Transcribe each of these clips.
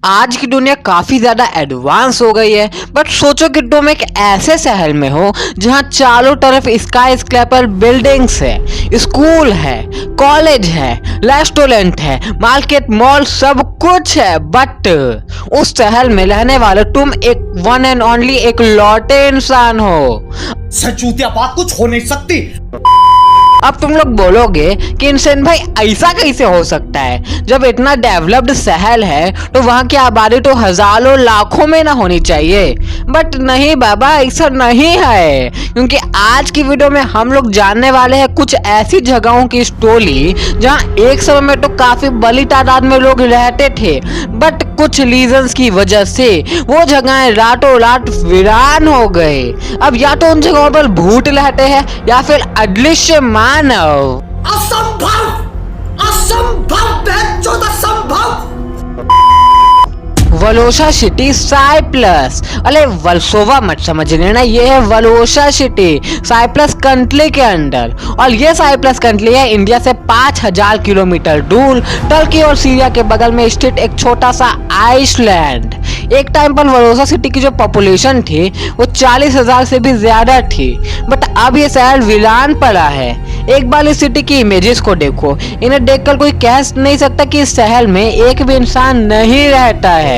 आज की दुनिया काफी ज्यादा एडवांस हो गई है, बट सोचो कि तुम एक ऐसे शहर में हो जहां चारों तरफ स्काई स्क्रैपर बिल्डिंग्स है, स्कूल है, कॉलेज है, रेस्टोरेंट है, मार्केट, मॉल, सब कुछ है। बट उस शहर में रहने वाले तुम एक वन एंड ओनली एक लौटे इंसान हो। सचूतिया बात कुछ हो नहीं सकती। अब तुम लोग बोलोगे कि इंसान भाई ऐसा कैसे हो सकता है, जब इतना डेवलप्ड शहर है तो वहां की आबादी तो हजारों लाखों में ना होनी चाहिए। बट नहीं बाबा, ऐसा नहीं है, क्योंकि आज की वीडियो में हम लोग जानने वाले हैं कुछ ऐसी जगहों की स्टोरी जहां एक समय में तो काफी बड़ी तादाद में लोग रहते थे, बट कुछ रीजंस की वजह से वो जगहें रातों रात वीरान हो गए। अब या तो उन जगहों पर भूत रहते हैं या फिर अदृश्य मानव। असंभव, असंभव, असंभव। वलोसा सिटी साइप्रस, अरे वल्सोवा मत समझ लेना, ये है वलोसा सिटी साइप्रस कंट्री के अंदर। और ये साइप्रस कंट्री है इंडिया से 5000 किलोमीटर दूर, टर्की और सीरिया के बगल में स्थित एक छोटा सा आइसलैंड। एक टाइम पर वलोसा सिटी की जो पॉपुलेशन थी वो 40,000 से भी ज्यादा थी, बट अब ये शहर वीरान पड़ा है। एक बार इस सिटी की इमेजेस को देखो, इन्हें देखकर कोई कह नहीं सकता कि इस शहर में एक भी इंसान नहीं रहता है।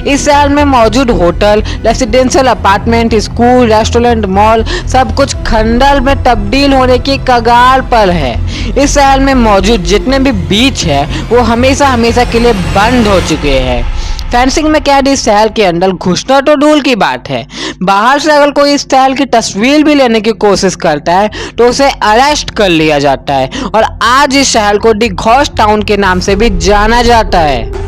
इस शहर में मौजूद hotel, residential apartment, school, restaurant, mall, सब कुछ खंडर में तब्दील होने की कगार पर है। इस शहर में मौजूद जितने भी बीच है वो हमेशा हमेशा के लिए बंद हो चुके हैं। फेंसिंग में कैद इस शहर के अंदर घुसना तो दूर की बात है, बाहर से अगर कोई इस शहर की तस्वीर भी लेने की कोशिश करता है तो उसे अरेस्ट कर लिया जाता है। और आज इस शहर को दी घोस्ट टाउन के नाम से भी जाना जाता है।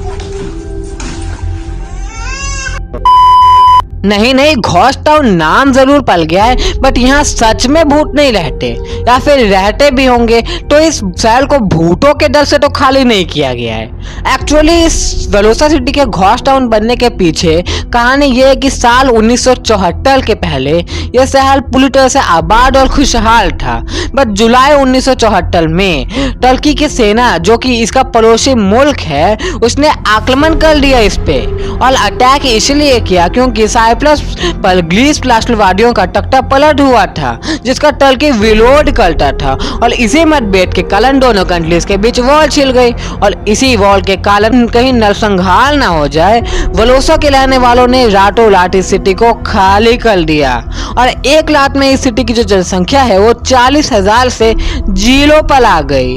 नहीं, घोस्ट टाउन नाम जरूर पल गया है, बट यहाँ सच में भूत नहीं रहते, या फिर रहते भी होंगे तो इस शहर को भूतों के डर से तो खाली नहीं किया गया है। एक्चुअली इस वलोसा सिटी के घोस्ट टाउन बनने के पीछे कहानी ये है कि साल 1974 के पहले यह शहर पूरी तरह से आबाद और खुशहाल था, बट जुलाई 1974 में टर्की की सेना, जो कि इसका पड़ोसी मुल्क है, उसने आक्रमण कर दिया इस पे। और अटैक इसलिए किया क्योंकि साइप्रस पर ग्रीस राष्ट्रवादियों का तख्ता पलट हुआ था, जिसका टर्की विरोध करता था। और इसी मतभेद के कारण दोनों कंट्रीज के बीच वॉर छिड़ गई, और इसी वॉर के कारण कहीं नरसंहार ना हो जाए, वलोसा के रहने वालों ने रातों रात इस सिटी को खाली कर दिया। और एक रात में इस सिटी की जो जनसंख्या है वो 40,000 से जीरो पर आ गई।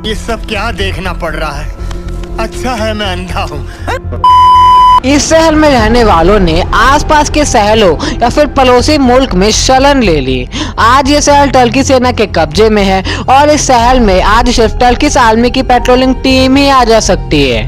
ये सब क्या देखना पड़ रहा है? अच्छा है मैं अंधा हूँ। इस शहर में रहने वालों ने आसपास के शहरों या फिर पड़ोसी मुल्क में शरण ले ली। आज ये शहर टर्की सेना के कब्जे में है, और इस शहर में आज सिर्फ टर्किश आर्मी की पेट्रोलिंग टीम ही आ जा सकती है।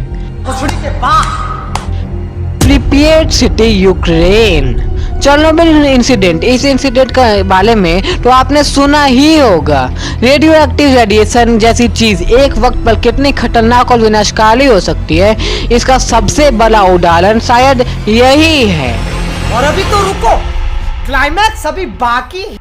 प्रिपियट सिटी, यूक्रेन। चेर्नोबिल इंसिडेंट, इस इंसिडेंट के बारे में तो आपने सुना ही होगा। रेडियो एक्टिव रेडिएशन जैसी चीज एक वक्त पर कितनी खतरनाक और विनाशकारी हो सकती है, इसका सबसे बड़ा उदाहरण शायद यही है। और अभी तो रुको, क्लाइमैक्स अभी बाकी है।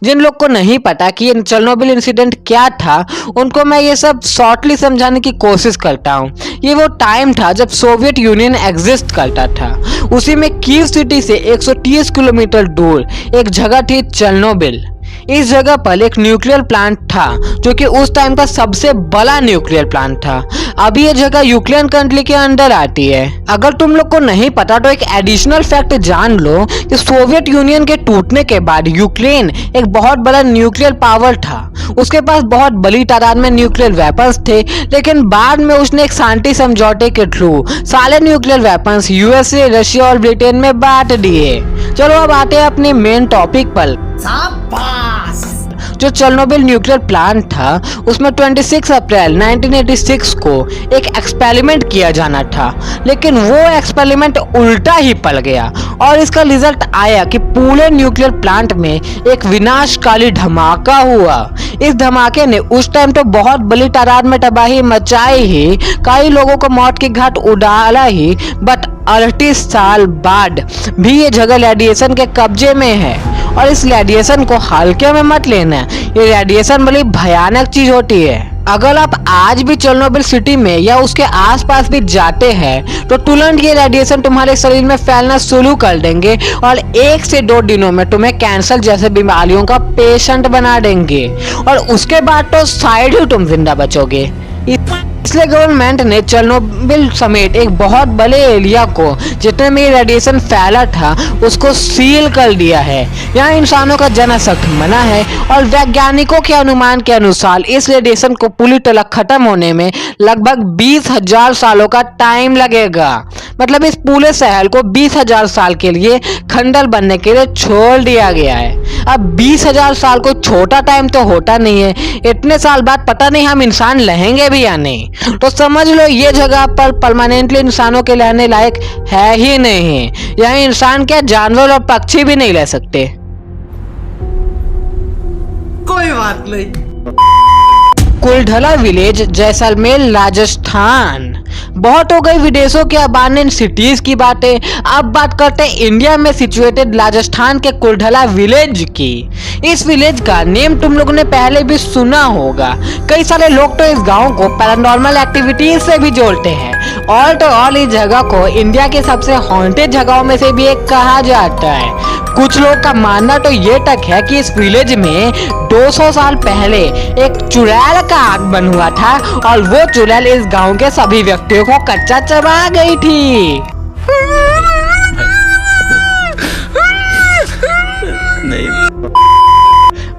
जिन लोग को नहीं पता कि ये चेर्नोबिल इंसिडेंट क्या था, उनको मैं ये सब शॉर्टली समझाने की कोशिश करता हूँ। ये वो टाइम था जब सोवियत यूनियन एग्जिस्ट करता था। उसी में कीव सिटी से 130 किलोमीटर दूर एक जगह थी चेर्नोबिल। इस जगह पर एक न्यूक्लियर प्लांट था, जो कि उस टाइम का सबसे बड़ा न्यूक्लियर प्लांट था। अभी ये जगह यूक्रेन कंट्री के अंदर आती है। अगर तुम लोग को नहीं पता तो एक एडिशनल फैक्ट जान लो कि सोवियत यूनियन के टूटने के बाद यूक्रेन एक बहुत बड़ा न्यूक्लियर पावर था। उसके पास बहुत बड़ी तादाद में न्यूक्लियर वेपन्स थे, लेकिन बाद में उसने एक शांति समझौते के थ्रू सारे न्यूक्लियर वेपन्स यूएसए, रशिया और ब्रिटेन में बांट दिए। चलो अब आते हैं अपने मेन टॉपिक पर। जो चेर्नोबिल न्यूक्लियर प्लांट था उसमें 26 अप्रैल 1986 को एक एक्सपेरिमेंट किया जाना था, लेकिन वो एक्सपेरिमेंट उल्टा ही पड़ गया, और इसका रिजल्ट आया कि पूरे न्यूक्लियर प्लांट में एक विनाशकारी धमाका हुआ। इस धमाके ने उस टाइम तो बहुत बड़ी तादाद में तबाही मचाई ही, कई लोगों को मौत के घाट उड़ाला ही, बट 38 साल बाद भी ये जगह रेडिएशन के कब्जे में है। और इस रेडिएशन को हल्के में मत लेना, ये रेडिएशन बड़ी भयानक चीज होती है। अगर आप आज भी चेरनोबिल सिटी में या उसके आसपास भी जाते हैं तो तुरंत ये रेडिएशन तुम्हारे शरीर में फैलना शुरू कर देंगे और 1 से 2 दिनों में तुम्हें कैंसर जैसे बीमारियों का पेशेंट बना देंगे और उसके बाद तो शायद ही तुम जिंदा बचोगे। इसलिए गवर्नमेंट ने चेरनोबिल समेत एक बहुत बड़े एरिया को जितने में रेडिएशन फैला था उसको सील कर दिया है। यहाँ इंसानों का जाना सख्त मना है और वैज्ञानिकों के अनुमान के अनुसार इस रेडिएशन को पूरी तरह खत्म होने में लगभग 20,000 सालों का टाइम लगेगा। मतलब इस पूरे शहर को 20,000 साल के लिए खंडर बनने के लिए छोड़ दिया गया है। अब 20,000 साल को छोटा टाइम तो होता नहीं है, इतने साल बाद पता नहीं हम इंसान रहेंगे भी या नहीं। तो समझ लो ये जगह पर परमानेंटली इंसानों के रहने लायक है ही नहीं। यहाँ इंसान क्या जानवर और पक्षी भी नहीं रह सकते। कोई बात नहीं। कुलढला विलेज, जैसलमेर, राजस्थान। बहुत हो गई विदेशों के अबांडेंट सिटीज की बातें। अब बात करते हैं इंडिया में सिचुएटेड राजस्थान के कुलढला विलेज की। इस विलेज का नेम तुम लोगों ने पहले भी सुना होगा। कई सारे लोग तो इस गांव को पैरानॉर्मल एक्टिविटीज से भी जोड़ते हैं। ऑल तो ऑल इस जगह को इंडिया के सबसे हॉन्टेड जगहों में से भी एक कहा जाता है। कुछ लोग का मानना तो ये तक है कि इस विलेज में 200 साल पहले एक चुड़ैल का आगमन हुआ था और वो चुड़ैल इस गांव के सभी व्यक्तियों को कच्चा चबा गई थी।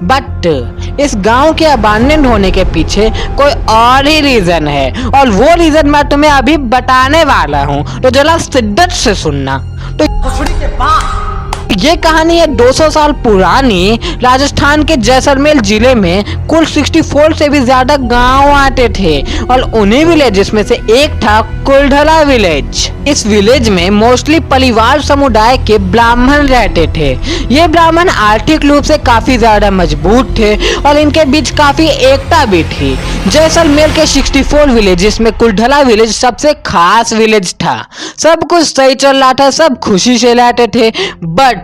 बट इस गांव के अबांडन होने के पीछे कोई और ही रीजन है और वो रीजन मैं तुम्हें अभी बताने वाला हूँ, तो जरा शिद्दत से सुनना। तो ये कहानी है 200 साल पुरानी। राजस्थान के जैसलमेर जिले में कुल 64 से भी ज्यादा गांव आते थे और उन्हीं विलेजेस में से एक था कुलढला विलेज। इस विलेज में मोस्टली परिवार समुदाय के ब्राह्मण रहते थे। ये ब्राह्मण आर्थिक रूप से काफी ज्यादा मजबूत थे और इनके बीच काफी एकता भी थी। जैसलमेर के 64 विलेजेस में कुलढला विलेज सबसे खास विलेज था। सब कुछ सही चल रहा था, सब खुशी से रहते थे। बट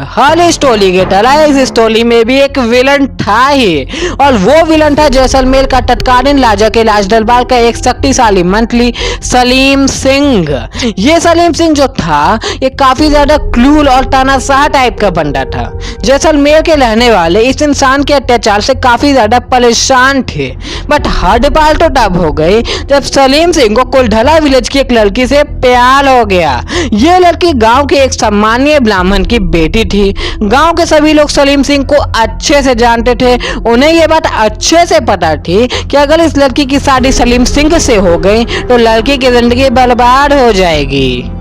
हर स्टोरी के तरह इस स्टोरी में भी एक विलन था ही, और वो विलन था जैसलमेर का तत्कालीन राजा के राज दरबार का एक शक्तिशाली मंत्री सलीम सिंह। ये सलीम सिंह जो था ये काफी ज्यादा क्रूर और तानाशाह टाइप का बंदा था। जैसलमेर के रहने वाले इस इंसान के अत्याचार से काफी ज्यादा परेशान थे। बट हद पार तो तब हो गई जब सलीम सिंह को कुलढला विलेज की एक लड़की से प्यार हो गया। ये लड़की गांव के एक सामान्य ब्राह्मण की बेटी थी। गांव के सभी लोग सलीम सिंह को अच्छे से जानते थे। उन्हें यह बात अच्छे से पता थी कि अगर इस लड़की की शादी सलीम सिंह से हो गई तो लड़की की जिंदगी बर्बाद हो जाएगी।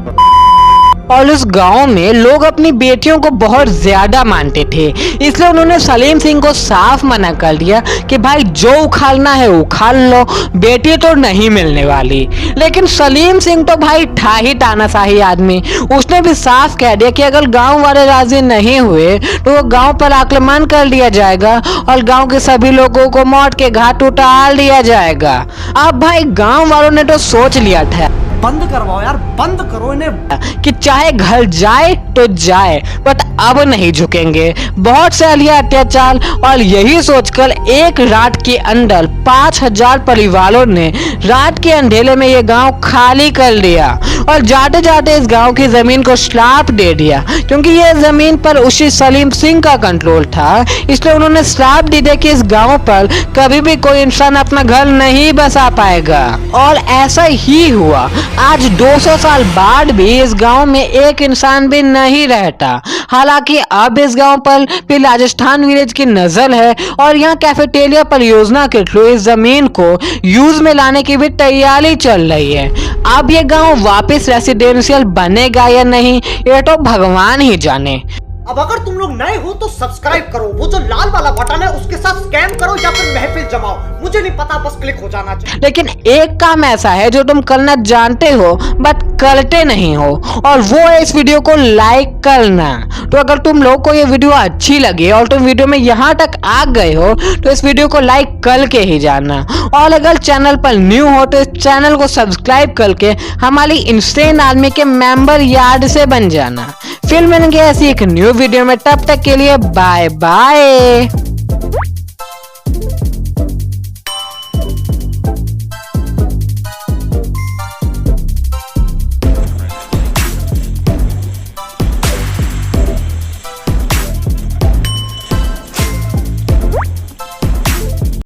और उस गांव में लोग अपनी बेटियों को बहुत ज्यादा मानते थे, इसलिए उन्होंने सलीम सिंह को साफ मना कर दिया कि भाई जो उखाड़ना है उखाड़ लो, बेटी तो नहीं मिलने वाली। लेकिन सलीम सिंह तो भाई था ही तानाशाही आदमी। उसने भी साफ कह दिया कि अगर गांव वाले राजी नहीं हुए तो वो गांव पर आक्रमण कर लिया जाएगा और गांव के सभी लोगों को मौत के घाट उतार दिया जाएगा। अब भाई गांव वालों ने तो सोच लिया था, बंद करवाओ यार, बंद करो इन्हें, कि चाहे घर जाए तो जाए, बट अब नहीं झुकेंगे। बहुत से अलिया अत्याचार और यही सोचकर एक रात के अंदर 5,000 परिवारों ने रात के अंधेरे में ये गांव खाली कर दिया और जाते जाते इस गांव की जमीन को श्राप दे दिया। क्योंकि ये जमीन पर उसी सलीम सिंह का कंट्रोल था, इसलिए उन्होंने श्राप दे दिया कि इस गांव पर कभी भी कोई इंसान अपना घर नहीं बसा पाएगा। और ऐसा ही हुआ। आज 200 साल बाद भी इस गांव में एक इंसान भी नहीं रहता। हालांकि अब इस गांव पर भी राजस्थान विलेज की नजर है और यहाँ कैफेटेरिया परियोजना के थ्रू इस जमीन को यूज में लाने की भी तैयारी चल रही है। अब ये गांव वापस रेसिडेंशियल बनेगा या नहीं ये तो भगवान ही जाने। अब अगर तुम लोग नए हो तो सब्सक्राइब करो, वो जो लाल वाला बटन है उसके साथ स्कैम करो या फिर महफिल जमाओ, मुझे नहीं पता, बस क्लिक हो जाना चाहिए। लेकिन एक काम ऐसा है जो तुम करना जानते हो बट करते नहीं हो, और वो है इस वीडियो को लाइक करना। तो अगर तुम लोग को ये वीडियो अच्छी लगी और तुम वीडियो में यहाँ तक आ गए हो तो इस वीडियो को लाइक करके ही जाना, और अगर चैनल पर न्यू हो तो इस चैनल को सब्सक्राइब करके हमारी इंस्टेन आर्मी के मेंबर यार्ड से बन जाना। फिर मिलेंगे ऐसी एक न्यू वीडियो में, तब तक के लिए बाय बाय।